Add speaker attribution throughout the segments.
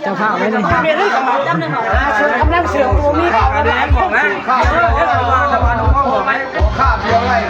Speaker 1: จะพาไว้ในห้างกำลังเสือตัวมีเขาแรงบอกนะข้าวเยอะจะมาดูข้าวไหมข้าวเยอะเลย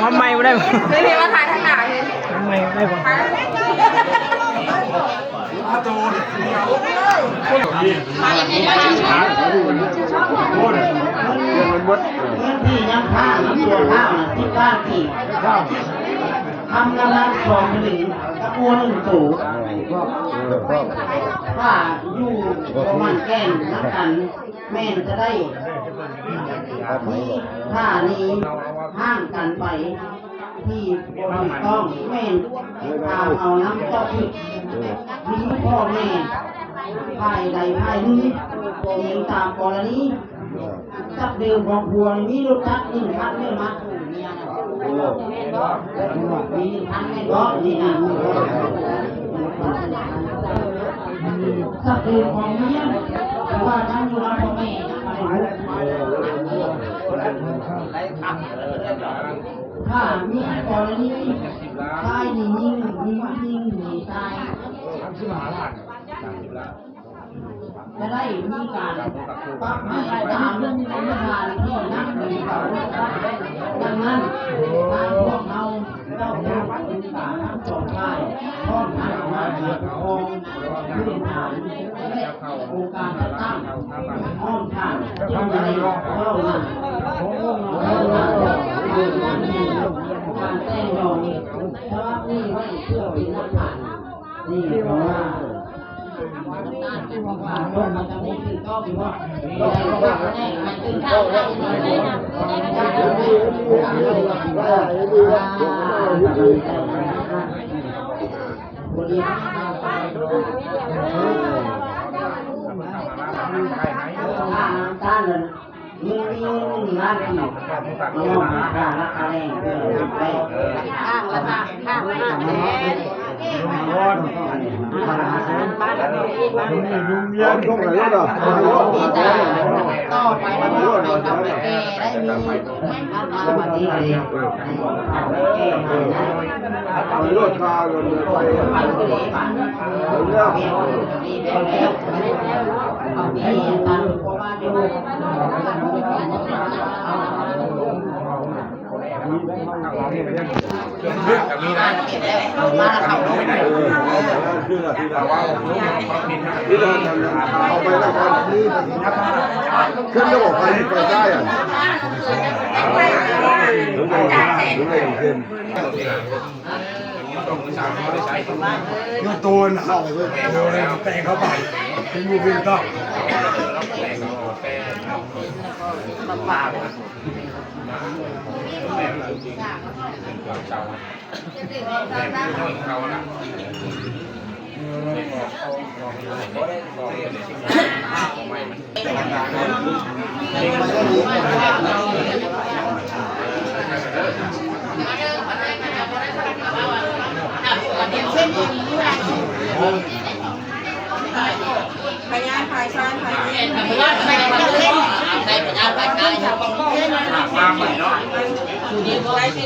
Speaker 1: ทำไมไม่ได้ไม่เห็นว่าถ่ายทางไหนทำไมไม่ได้บอก
Speaker 2: ที่ยังผ้าตัวผ้าที่ก้านที่ทำงานของหนึ่งตะโกนหนึ่งตู่ถ้าอยู่ประมาณแก้มนักกันแม่จะได้ที่ผ้านี้ห้างกันไปที่บริต้องแม่ตามเอาน้ำก็ผิดมีพ่อแม่ภายใดภายนี้เองตามกรณีจับเดิมของพวงมีรถทักหนึ่งคันเนี่ยมาถูกเนี่ยมีคันไม่ก็นี่นะจับเดิมของเมียว่าท่านอยู่รับพ่อแม่ถ้ามีกรณีชายนี่ยิ่งมีชายจะได้มีการปรับให้ตามเรื่องที่เป็นงานที่นักมีเขาดังนั้นทางพวกเราต้องเป็นการทั้งสองฝ่ายพร้อมทั้งมาจากกองพื้นฐานและองค์การตั้งพร้อมทางที่จะได้เข้ามาการแต่งดอกนี้เพราะนี่ไม่เพื่อเป็นหลักฐานนี่เพราะว่าต้นมันจะมีคือก็คือว่าตื่นเต้าได้นะตาเลยมีงานที่เราข้างละอะไรเพื่อไปข้างละข้างละแสนบ้านนี้บ้านนี้ยุ่งยากตรงไหนล่ะต่อไปมันก็ไปทำไปแก่ได้มีบ้านมาวันนี้เลยไปรถคากันไปแล้วมีแล้วเอาที่ตันเพราะว่าเดี๋ยวกับมีนะมาขับรถไปไหนที่เราเอาไปแล้วก็นี่ขึ้นระบบไฟได้อ่ะถึงเลยขึ้นยกตัวหนาวเลยเดี๋ยวเลยแต่งเข้าไปเป็นมูฟินก็
Speaker 1: พยานภายซ้ายภายเย็น
Speaker 2: พยานภายในประเทศใช้พยานภายในมาใหม่เนาะดีกว่าได้สิ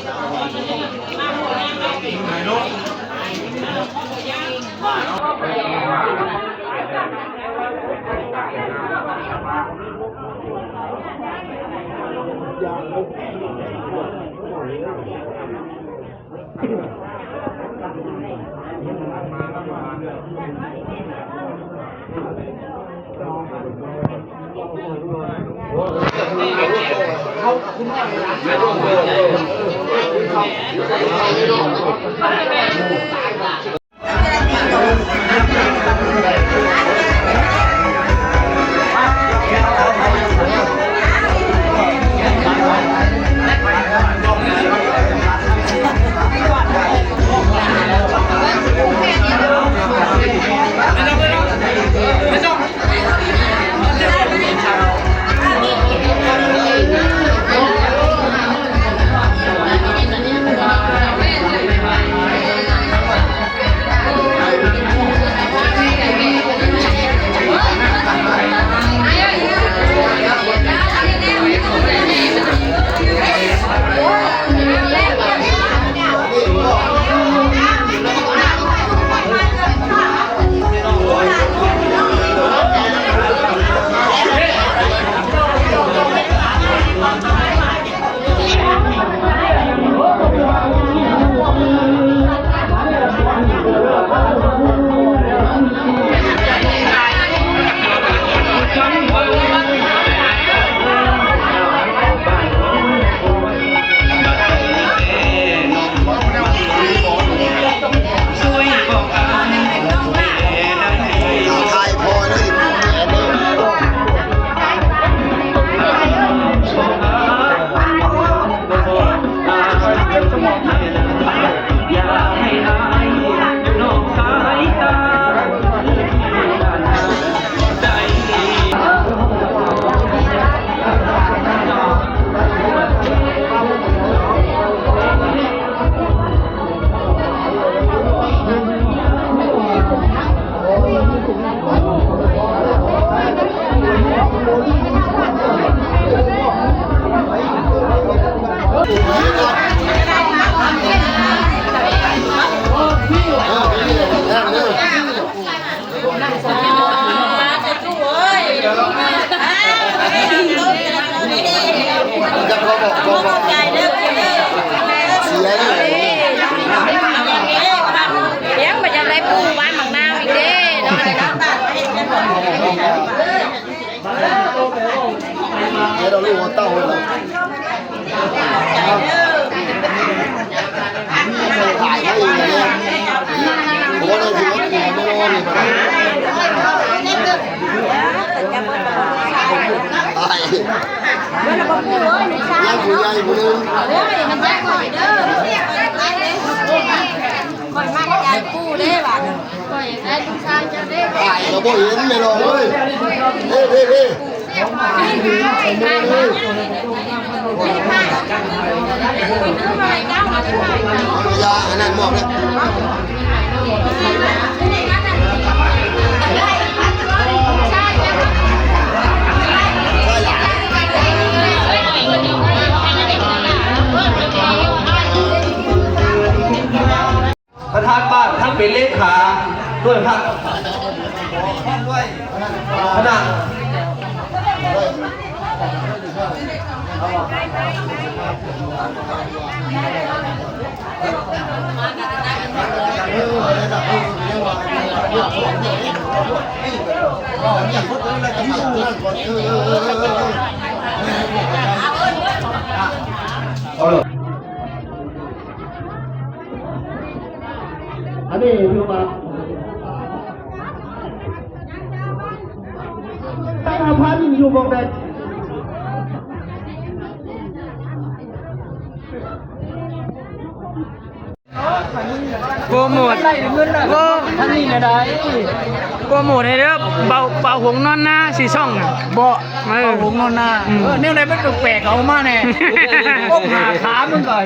Speaker 3: เราเรียกว่าเต้าเลยนะถ่ายให้เองเนี่ยผมว่าเราถือว่าถูกไม่รอเลยตายยังผู้ใหญ่ผู้นึงตายเราบ่เห็นไม่รอเลยเฮ้เฮ้ยาอันนั้นหมดเลย
Speaker 4: ประธานบ้านทั้งเป็นเลขาด้วยครับคณะ
Speaker 3: อันนี้คือมาพันอยู่บนเด็ก
Speaker 1: โปรโมทก็ท่านนี่ได้โปรโมทให้เด้อเบาหงนอนหน้าสีช่องบ่เบาหงนอนหน้าเนี่ยไหนมันแปลกๆเอามาแน่ก้มหาขามึงก่อน